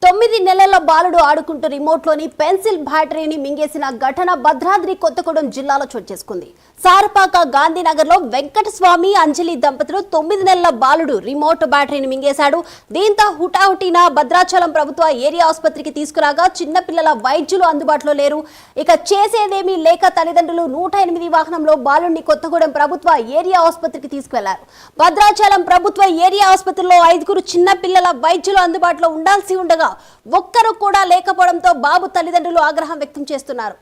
9 నెలల బాలుడు ఆడుకుంటూ రిమోట్లోని పెన్సిల్ బ్యాటరీని మింగేసిన ఘటన భద్రాద్రి కొత్తగూడెం జిల్లాలో చోటు చేసుకుంది. సారపాక గాంధీనగర్లో వెంకటస్వామి అంజలి దంపతులు 9 నెలల బాలుడు రిమోట్ బ్యాటరీని మింగేశాడు. దీంతో హుటాహుటిన భద్రాచలం ప్రభుత్వ ఏరియా ఆసుపత్రికి తీసుకురాగా చిన్నపిల్లల వైద్యులు అందుబాటులో లేరు. ఇక చేసేదేమీ లేక తల్లిదండ్రులు 108 వాహనంలో బాలుడిని కొత్తగూడెం ప్రభుత్వ ఏరియా ఆసుపత్రికి తీసుకువెళ్లారు. భద్రాచలం ప్రభుత్వ ఏరియా ఆసుపత్రిలో 5 చిన్నపిల్లల వైద్యులు అందుబాటులో ఉండాల్సి ఉండగా ఒక్కరు కూడా లేకపోవడంతో బాబు తల్లిదండ్రులు ఆగ్రహం వ్యక్తం చేస్తున్నారు.